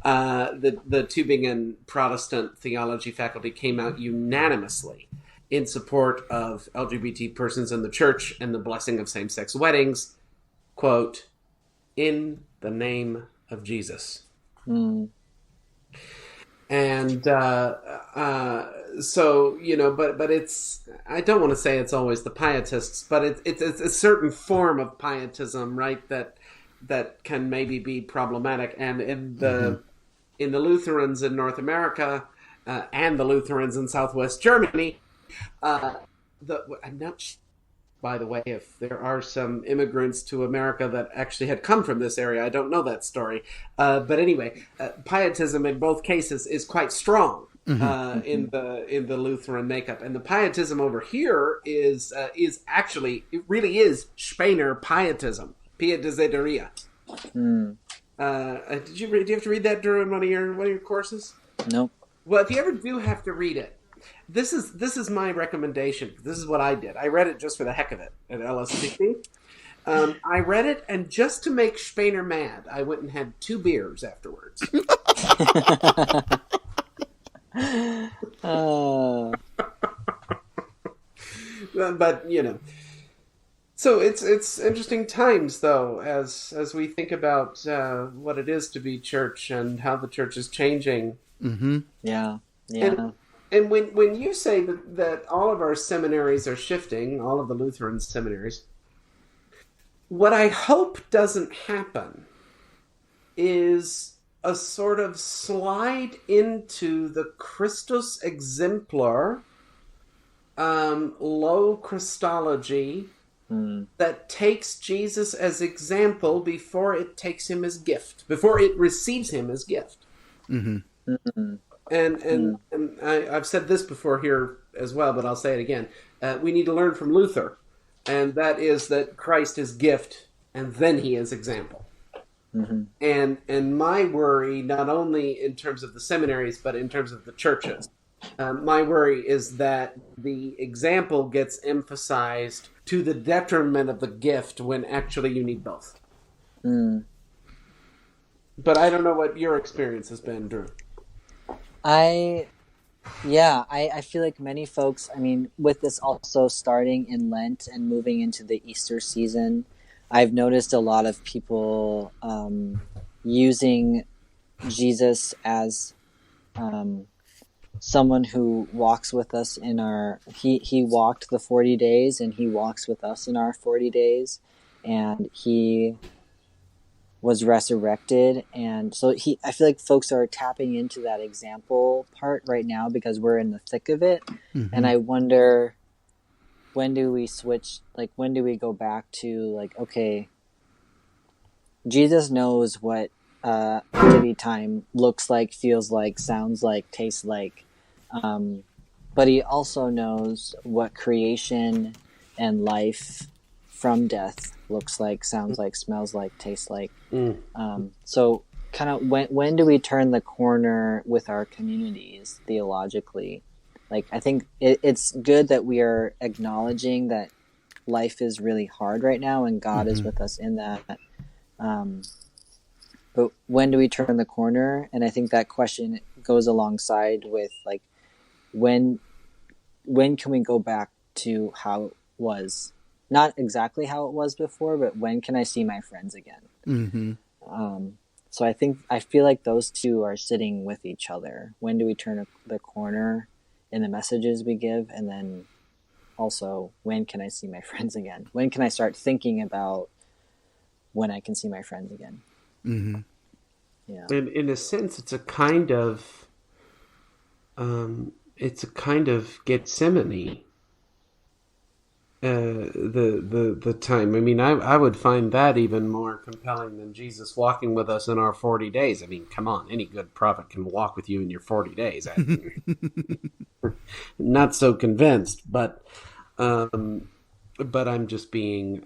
The Tübingen Protestant theology faculty came out unanimously in support of LGBT persons in the church and the blessing of same-sex weddings. Quote, in the name of Jesus. And so, you know, but it's, I don't want to say it's always the pietists, but it's a certain form of pietism, right, that can maybe be problematic. And in the Lutherans in North America and the Lutherans in Southwest Germany, I'm not sure, by the way, if there are some immigrants to America that actually had come from this area. I don't know that story. But anyway, pietism in both cases is quite strong in the Lutheran makeup. And the pietism over here is actually, it really is Spener pietism, pietizederia. Do you have to read that during one of your courses? Nope. Well, if you ever do have to read it, this is my recommendation. This is what I did. I read it just for the heck of it at LSTC. I read it, and just to make Spener mad, I went and had 2 beers afterwards. But, you know. So it's interesting times, though, as we think about what it is to be church and how the church is changing. Mm-hmm. Yeah. And when you say that all of our seminaries are shifting, all of the Lutheran seminaries, what I hope doesn't happen is a sort of slide into the Christus exemplar, low Christology that takes Jesus as example before it takes him as gift, before it receives him as gift. Mm-hmm. And I've said this before here as well, but I'll say it again. We need to learn from Luther, and that is that Christ is gift, and then he is example. And my worry, not only in terms of the seminaries, but in terms of the churches, my worry is that the example gets emphasized to the detriment of the gift when actually you need both. But I don't know what your experience has been, Drew. I feel like many folks, I mean, with this also starting in Lent and moving into the Easter season, I've noticed a lot of people using Jesus as someone who walks with us in our, he walked the 40 days and he walks with us in our 40 days, and he was resurrected. And so I feel like folks are tapping into that example part right now because we're in the thick of it. And I wonder, when do we switch, like when do we go back to like, okay, Jesus knows what activity time looks like, feels like, sounds like, tastes like, but he also knows what creation and life from death looks like, sounds like, smells like, tastes like. So kind of when do we turn the corner with our communities theologically? Like, I think it's good that we are acknowledging that life is really hard right now and God is with us in that. But when do we turn the corner? And I think that question goes alongside with like, when can we go back to how it was? Not exactly how it was before, but when can I see my friends again? So I feel like those two are sitting with each other. When do we turn the corner in the messages we give? And then also, when can I see my friends again? When can I start thinking about when I can see my friends again? Yeah. And in a sense, it's a kind of Gethsemane. The time. I mean, I would find that even more compelling than Jesus walking with us in our 40 days. I mean, come on, any good prophet can walk with you in your 40 days. Not so convinced, but I'm just being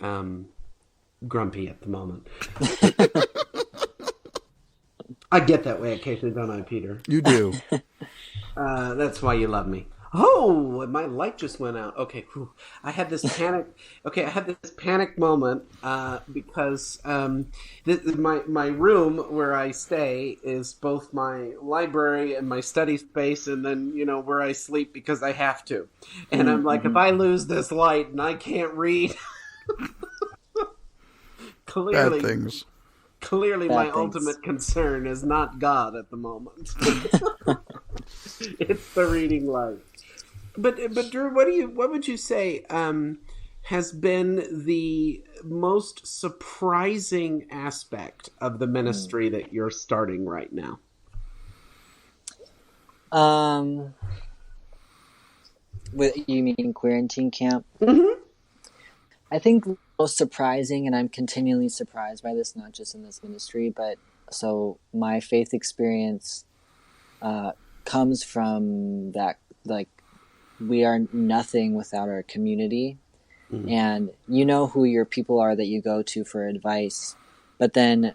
grumpy at the moment. I get that way occasionally, don't I, Peter? You do. That's why you love me. Oh, my light just went out. Okay, whew. I had this panic. Okay, I had this panic moment because my room where I stay is both my library and my study space, and then where I sleep because I have to. And I'm like, if I lose this light and I can't read, Bad things. Clearly, my things. ultimate concern is not God at the moment. It's the reading light. But Drew, what would you say has been the most surprising aspect of the ministry that you're starting right now? You mean Queeranteen Camp? Mm-hmm. I think the most surprising, and I'm continually surprised by this, not just in this ministry, but so my faith experience comes from that, like, we are nothing without our community. Mm-hmm. And you know who your people are that you go to for advice, but then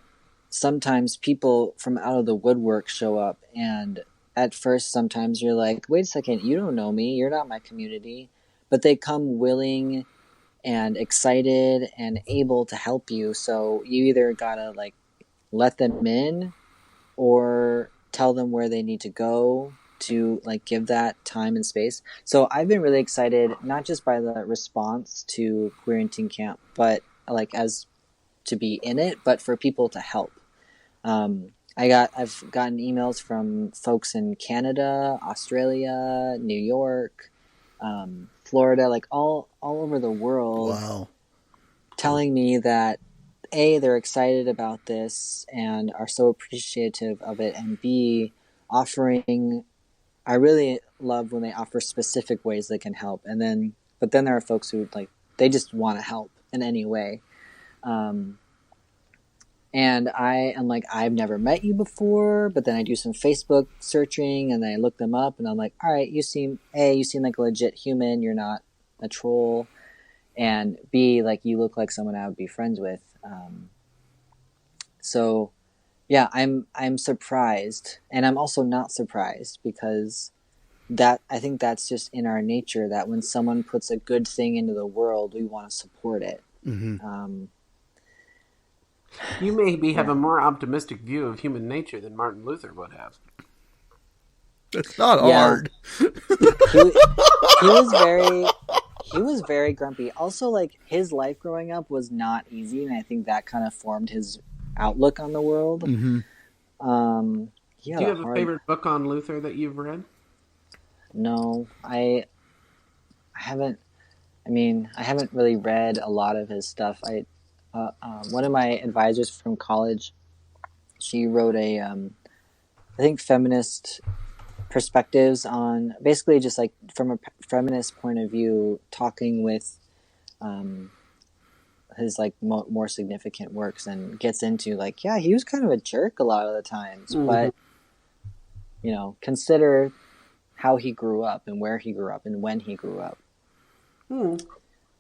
sometimes people from out of the woodwork show up, and at first sometimes you're like, wait a second, you don't know me, you're not my community, but they come willing and excited and able to help you. So you either gotta like let them in or tell them where they need to go to like give that time and space. So I've been really excited, not just by the response to Queeranteen Camp, but like as to be in it, but for people to help. I've gotten emails from folks in Canada, Australia, New York, Florida, like all over the world. Wow. Telling me that A, they're excited about this and are so appreciative of it, and B, offering, I really love when they offer specific ways they can help. But then there are folks who like, they just want to help in any way. And I am like, I've never met you before, but then I do some Facebook searching and then I look them up and I'm like, all right, you seem like a legit human. You're not a troll. And B, like, you look like someone I would be friends with. So yeah, I'm surprised, and I'm also not surprised, because I think that's just in our nature, that when someone puts a good thing into the world, we want to support it. Mm-hmm. You maybe have a more optimistic view of human nature than Martin Luther would have. It's not hard. He was very grumpy. Also, like, his life growing up was not easy, and I think that kind of formed his outlook on the world. Mm-hmm. Do you have a favorite book on Luther that you've read? No, I haven't. I mean, I haven't really read a lot of his stuff. One of my advisors from college, she wrote I think feminist perspectives on, basically just like from a feminist point of view, talking with his like more significant works, and gets into like, yeah, he was kind of a jerk a lot of the times, but consider how he grew up and where he grew up and when he grew up.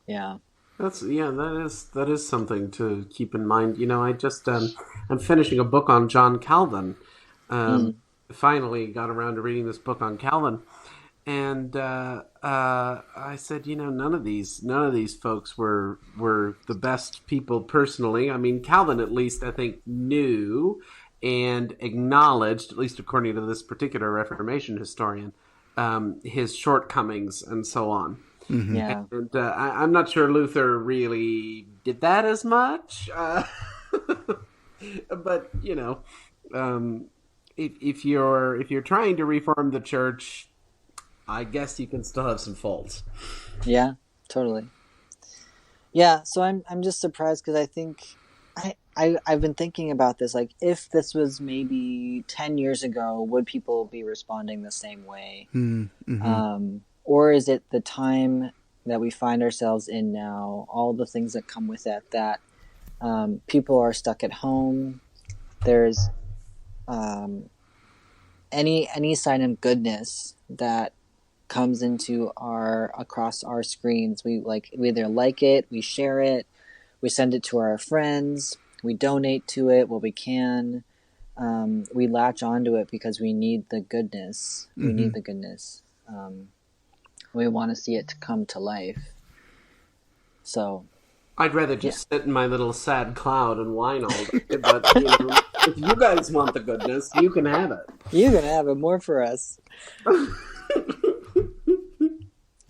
Yeah. That is something to keep in mind. I just I'm finishing a book on John Calvin. Finally got around to reading this book on Calvin, and I said, none of these folks were the best people personally. I mean, Calvin at least I think knew and acknowledged, at least according to this particular Reformation historian, his shortcomings and so on. Mm-hmm. Yeah. And I'm not sure Luther really did that as much. But, if you're trying to reform the church, I guess you can still have some faults. Yeah, totally. Yeah, so I'm just surprised, because I think I've been thinking about this, like, if this was maybe 10 years ago, would people be responding the same way? Mm-hmm. Or is it the time that we find ourselves in now, all the things that come with it, that people are stuck at home, there's any sign of goodness that comes into across our screens, we either like it, we share it, we send it to our friends, we donate to it what we can. we latch onto it because we need the goodness. We need the goodness. We want to see it to come to life. So I'd rather just sit in my little sad cloud and whine all day. But if you guys want the goodness, you can have it. You can have it. More for us.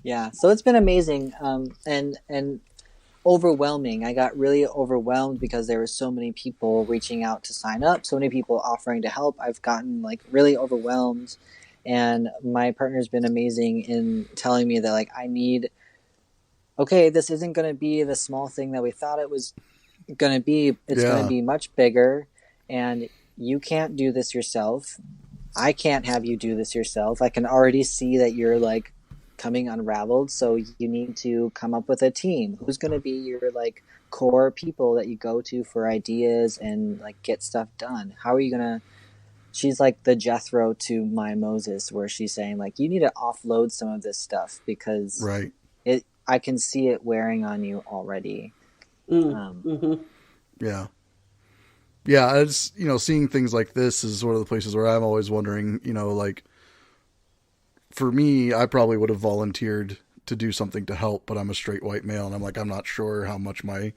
Yeah. So it's been amazing, and overwhelming. I got really overwhelmed because there were so many people reaching out to sign up, so many people offering to help. I've gotten really overwhelmed, and my partner's been amazing in telling me that I need. Okay, this isn't going to be the small thing that we thought it was going to be. It's going to be much bigger, and you can't do this yourself. I can't have you do this yourself. I can already see that you're coming unraveled, so you need to come up with a team. Who's going to be your core people that you go to for ideas and get stuff done? How are you going to... She's like the Jethro to my Moses, where she's saying you need to offload some of this stuff because I can see it wearing on you already. Yeah. It's, seeing things like this is one of the places where I'm always wondering, for me, I probably would have volunteered to do something to help, but I'm a straight white male, and I'm not sure how much my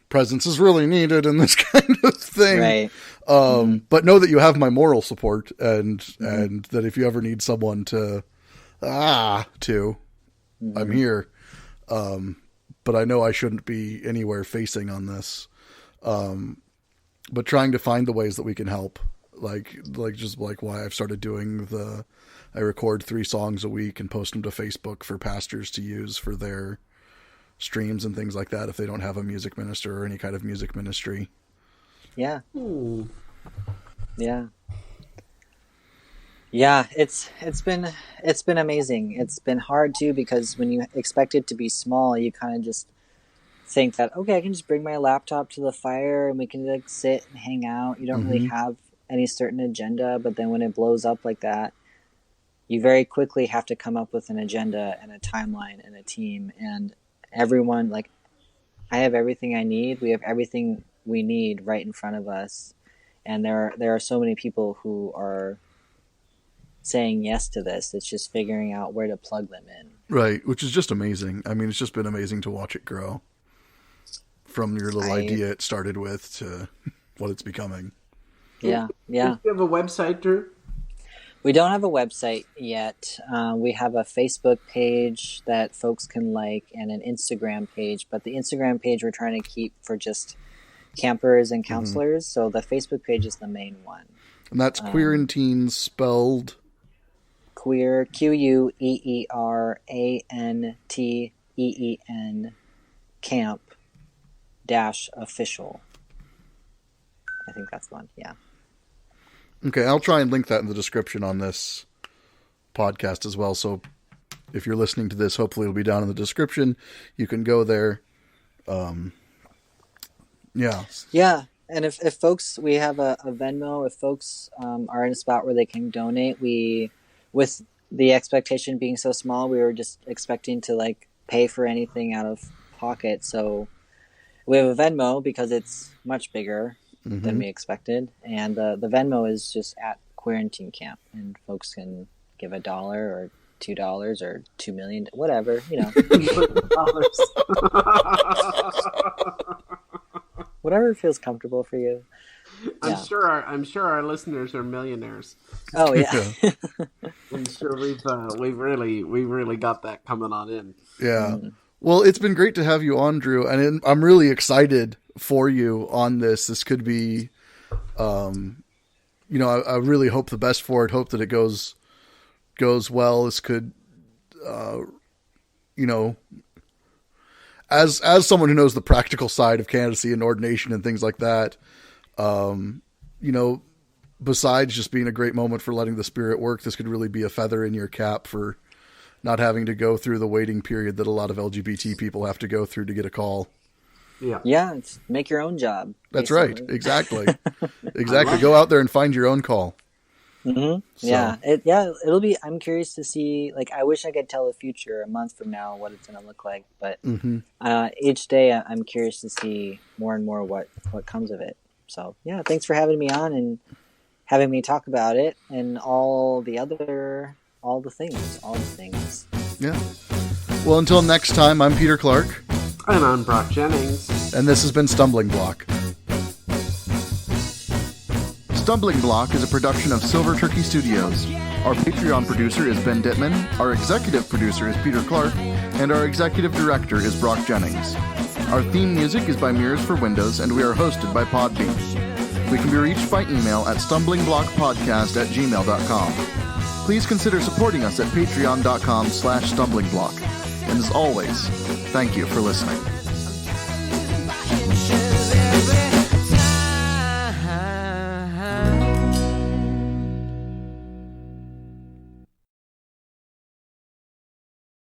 presence is really needed in this kind of thing. Right. But know that you have my moral support, and that if you ever need someone to, I'm here. But I know I shouldn't be anywhere facing on this. But trying to find the ways that we can help, why I've started doing I record 3 songs a week and post them to Facebook for pastors to use for their streams and things like that if they don't have a music minister or any kind of music ministry. Yeah. Yeah. Yeah, it's been amazing. It's been hard too because when you expect it to be small, you kind of just think that I can just bring my laptop to the fire and we can sit and hang out. You don't really have any certain agenda, but then when it blows up like that, you very quickly have to come up with an agenda and a timeline and a team, and everyone I have everything I need. We have everything we need right in front of us, and there are so many people who are saying yes to this. It's just figuring out where to plug them in. Right, which is just amazing. I mean, it's just been amazing to watch it grow from your little idea it started with to what it's becoming. Yeah. Do you have a website, Drew? We don't have a website yet. We have a Facebook page that folks can and an Instagram page, but the Instagram page we're trying to keep for just campers and counselors. So the Facebook page is the main one. And that's Queeranteen spelled... Queer, Queeranteen Camp -official. I think that's the one. Yeah. Okay, I'll try and link that in the description on this podcast as well. So if you're listening to this, hopefully it'll be down in the description. You can go there. Yeah. And if folks, we have a Venmo. If folks are in a spot where they can donate, with the expectation being so small, we were just expecting to pay for anything out of pocket. So we have a Venmo because it's much bigger than we expected, and the Venmo is just at Queeranteen Camp, and folks can give $1 or $2 or $2 million, whatever, whatever feels comfortable for you. I'm sure our listeners are millionaires. Oh yeah. I'm sure we've really got that coming on in. Yeah. Well, it's been great to have you on, Drew, and I'm really excited for you on this. This could be, I really hope the best for it. Hope that it goes well. This could, as someone who knows the practical side of candidacy and ordination and things like that, besides just being a great moment for letting the Spirit work, this could really be a feather in your cap for not having to go through the waiting period that a lot of LGBT people have to go through to get a call. Yeah. It's make your own job. That's basically. right. Exactly. Exactly. Go out there and find your own call. So. Yeah. It'll be, I'm curious to see, I wish I could tell the future a month from now what it's going to look like, but each day I'm curious to see more and more what comes of it. So yeah, thanks for having me on, and having me talk about it and all the things. Yeah. Well, until next time, I'm Peter Clark. And I'm Brock Jennings. And this has been Stumbling Block. Stumbling Block is a production of Silver Turkey Studios. Our Patreon producer is Ben Dittman, our executive producer is Peter Clark, and our executive director is Brock Jennings. Our theme music is by Mirrors for Windows, and we are hosted by Podbean. We can be reached by email at stumblingblockpodcast@gmail.com. Please consider supporting us at patreon.com/stumblingBlock. And as always, thank you for listening.